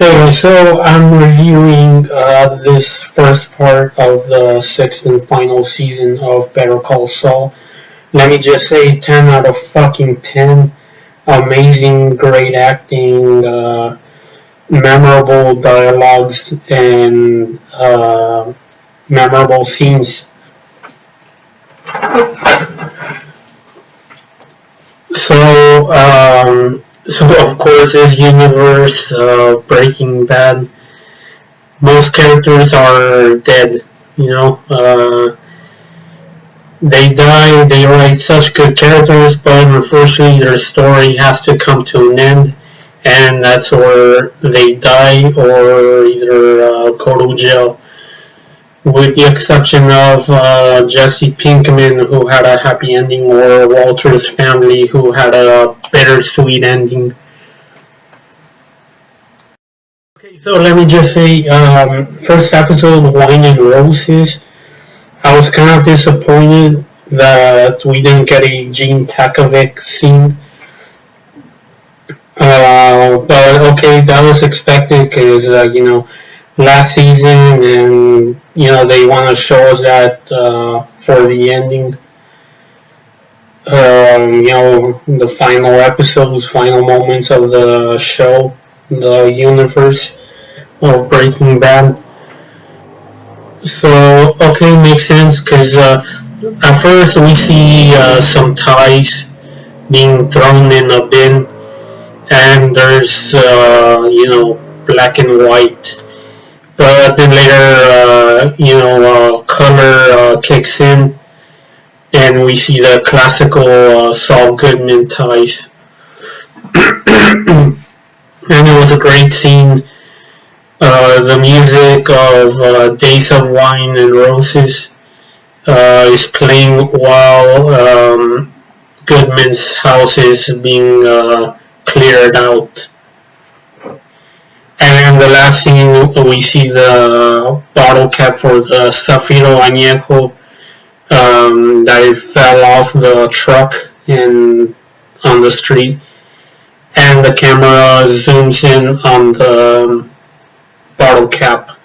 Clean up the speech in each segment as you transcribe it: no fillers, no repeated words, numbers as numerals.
Anyway, so I'm reviewing this first part of the sixth and final season of Better Call Saul. Let me just say 10 out of fucking 10. Amazing, great acting, memorable dialogues, and memorable scenes. So of course, this universe of Breaking Bad, most characters are dead. You know, they die. They write such good characters, but unfortunately, their story has to come to an end, and that's where they die or either go to jail. With the exception of Jesse Pinkman, who had a happy ending, or Walter's family, who had a bittersweet ending. Okay, so let me just say, first episode, Wine and Roses, I was kind of disappointed that we didn't get a Gene Takovic scene. But okay, that was expected because, last season and, they want to show us that for the ending. The final episodes, final moments of the show, the universe of Breaking Bad. So, okay, makes sense because at first we see some ties being thrown in a bin, and there's, black and white. But then later, color kicks in, and we see the classical Saul Goodman ties. And it was a great scene. The music of Days of Wine and Roses is playing while Goodman's house is being cleared out. And in the last scene, we see the bottle cap for the Zafiro Añejo that it fell off the truck and on the street, and the camera zooms in on the bottle cap.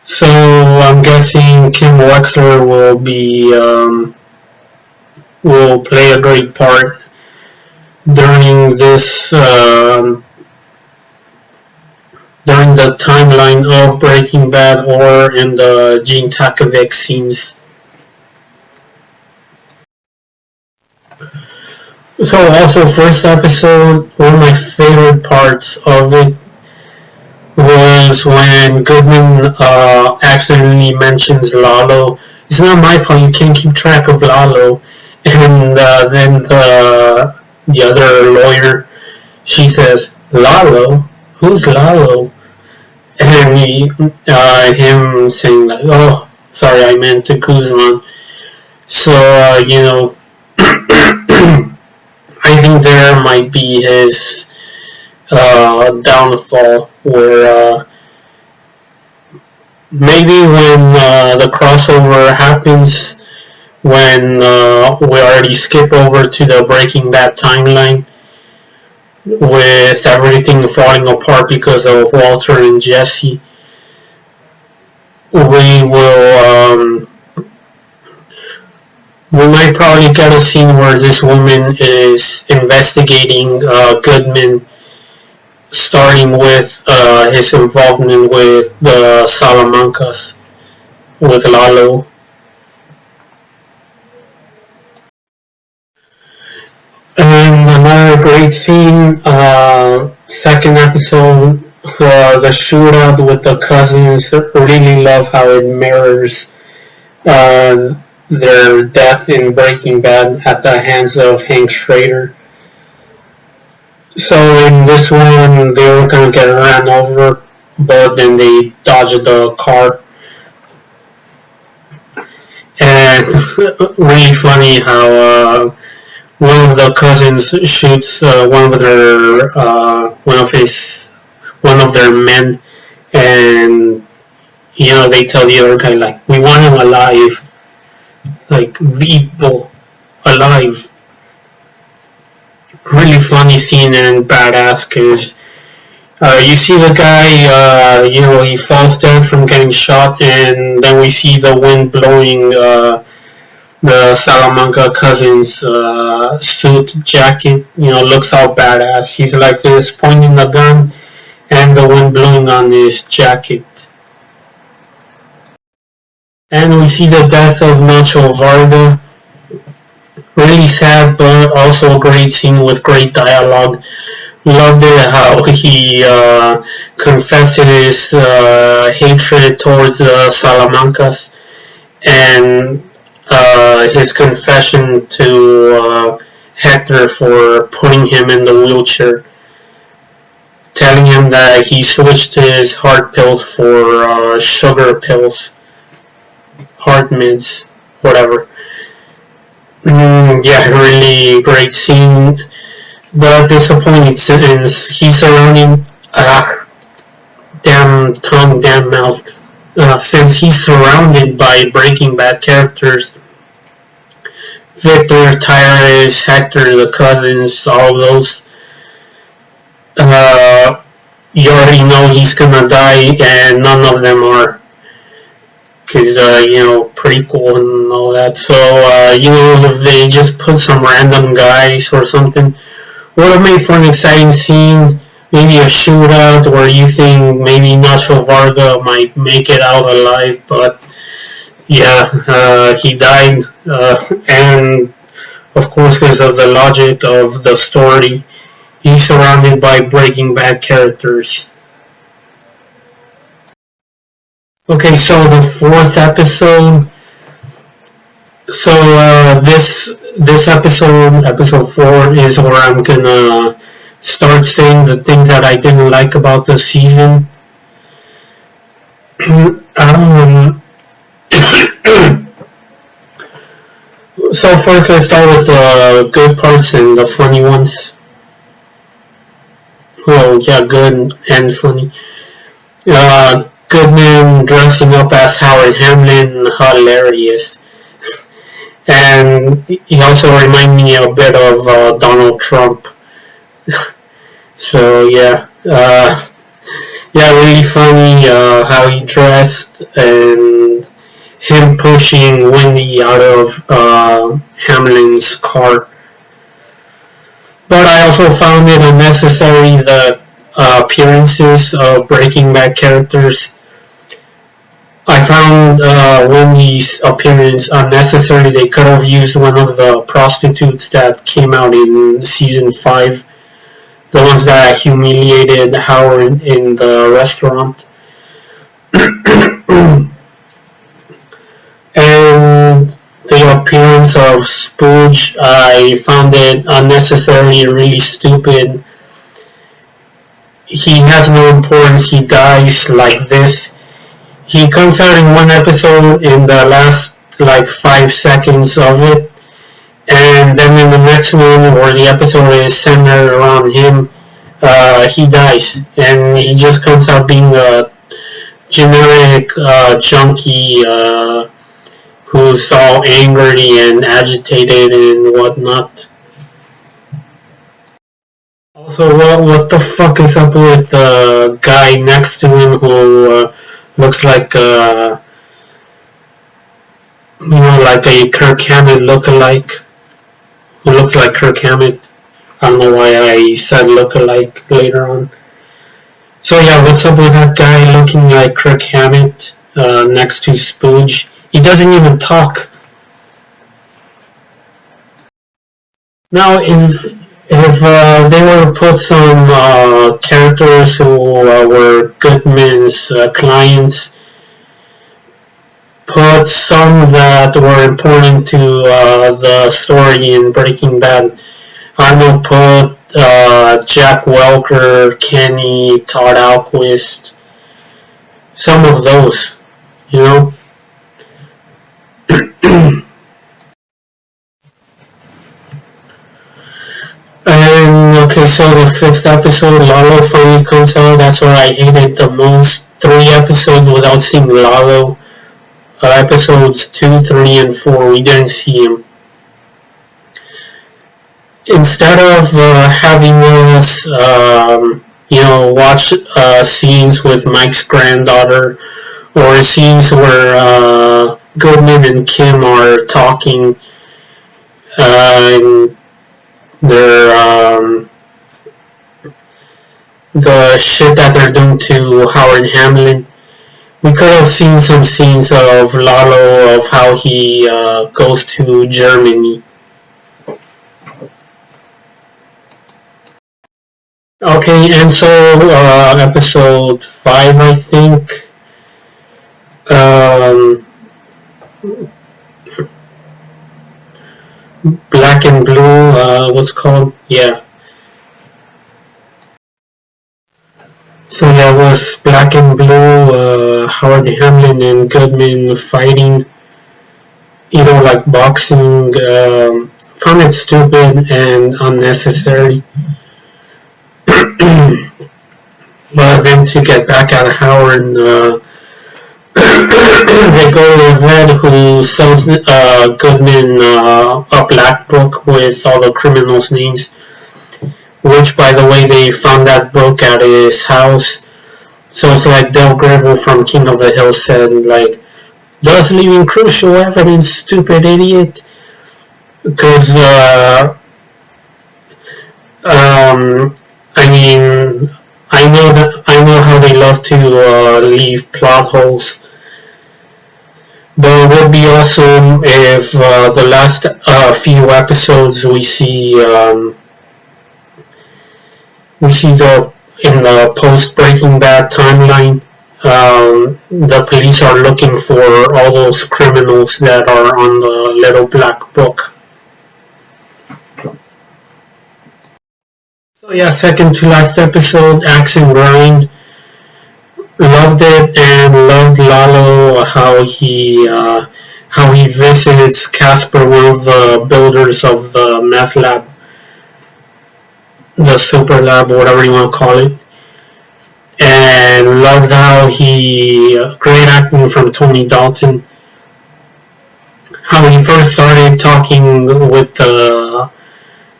So I'm guessing Kim Wexler will play a great part during this during the timeline of Breaking Bad or in the Gene Takovic scenes. So also first episode, one of my favorite parts of it was when Goodman accidentally mentions Lalo. It's not my fault, you can't keep track of Lalo. And then the other lawyer, she says, Lalo? Who's Lalo? And him saying like, oh, sorry, I meant to Guzman. So, I think there might be his downfall, where maybe when the crossover happens, when we already skip over to the Breaking Bad timeline, with everything falling apart because of Walter and Jesse, we might probably get a scene where this woman is investigating Goodman, starting with his involvement with the Salamancas, with Lalo. And another great scene, second episode, the shootout with the cousins. Really love how it mirrors their death in Breaking Bad at the hands of Hank Schrader. So in this one, they were gonna get ran over, but then they dodged the car. And really funny how one of the cousins shoots one of their men, and they tell the other guy like, we want him alive, like vivo, alive. Really funny scene and badass because You see the guy, he falls dead from getting shot, and then we see the wind blowing the Salamanca cousin's suit jacket. Looks all badass. He's like this, pointing the gun, and the wind blowing on his jacket. And we see the death of Nacho Varga. Really sad, but also a great scene with great dialogue. Loved it how he confessed his hatred towards the Salamancas, and his confession to Hector for putting him in the wheelchair, telling him that he switched his heart pills for sugar pills, heart mids, whatever. Yeah, really great scene, but disappointing since he's surrounding damn tongue, damn mouth. Since he's surrounded by Breaking Bad characters, Victor, Tyrus, Hector, the cousins, all those. You already know he's gonna die, and none of them are. Because, prequel and all that. So, if they just put some random guys or something, would have made for an exciting scene. Maybe a shootout where you think maybe Nacho Varga might make it out alive, but yeah, he died, and of course, because of the logic of the story, he's surrounded by Breaking Bad characters. Okay, so the fourth episode. So this episode 4, is where I'm gonna start saying the things that I didn't like about the season. So first, let's start with the good parts and the funny ones. Oh yeah, good and funny. Goodman dressing up as Howard Hamlin, hilarious. And he also reminded me a bit of Donald Trump. So yeah, really funny how he dressed, and him pushing Wendy out of Hamlin's car. But I also found it unnecessary the appearances of Breaking Bad characters. I found Wendy's appearance unnecessary. They could have used one of the prostitutes that came out in season 5, the ones that humiliated Howard in the restaurant. And the appearance of Spooge, I found it unnecessary, really stupid. He has no importance. He dies like this. He comes out in one episode in the last 5 seconds of it, and then in the next one where the episode is centered around him, he dies, and he just comes out being a generic junkie who's all angry and agitated and whatnot. Also, what the fuck is up with the guy next to him who looks like like a Kirk Hammett lookalike, who looks like Kirk Hammett. I don't know why I said lookalike later on. So yeah, what's up with that guy looking like Kirk Hammett next to Spooge? He doesn't even talk. Now, if they were to put some characters who were Goodman's clients, put some that were important to the story in Breaking Bad. I don't know, put Jack Welker, Kenny, Todd Alquist, some of those, And okay, so the 5th episode, Lalo finally comes out. That's what I hated the most. 3 episodes without seeing Lalo. Episodes 2, 3, and 4, we didn't see him. Instead of having us watch scenes with Mike's granddaughter, or scenes where Goodman and Kim are talking, and they're the shit that they're doing to Howard Hamlin. We could have seen some scenes of Lalo, of how he goes to Germany. Okay, and so episode 5, I think. Um, Black and Blue, what's it called? Yeah. So yeah, it was Black and Blue, Howard Hamlin and Goodman fighting, like boxing. Found it stupid and unnecessary. But then to get back at Howard, they go with Red, who sells Goodman a black book with all the criminals' names. Which, by the way, they found that book at his house. So it's like Del Gribble from King of the Hill said, like, thus leaving crucial evidence, stupid idiot. Because, I mean, I know how they love to leave plot holes. But it would be awesome if the last few episodes we see in the post Breaking Bad timeline, the police are looking for all those criminals that are on the little black book. So yeah, second to last episode, Axe and Grind. Loved it, and loved Lalo, how he visits Casper, one of the builders of the meth lab, the super lab, whatever you want to call it. And loved how great acting from Tony Dalton, how he first started talking with the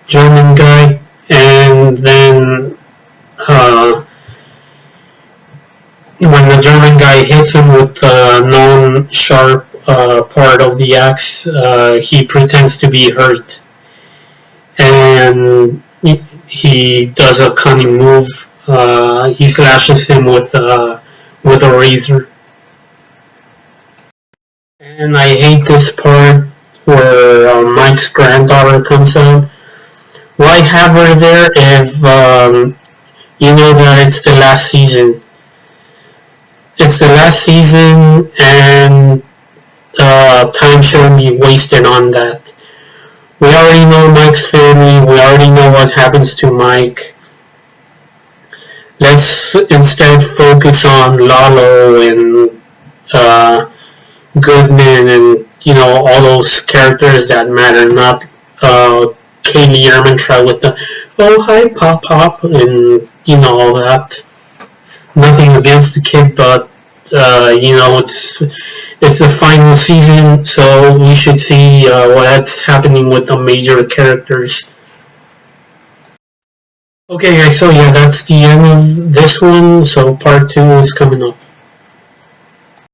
German guy, and then when the German guy hits him with the non-sharp part of the axe, he pretends to be hurt, and he does a cunning move. He slashes him with a razor. And I hate this part where Mike's granddaughter comes out. Why have her there if you know that it's the last season? It's the last season, and time shouldn't be wasted on that. We already know Mike's family. We already know what happens to Mike. Let's instead focus on Lalo and Goodman and all those characters that matter. Not Kaylee Ehrmantraut with the "Oh hi Pop Pop" and all that. Nothing against the kid, but it's the final season, so we should see what's happening with the major characters. Okay, guys, so yeah, that's the end of this one. So part 2 is coming up.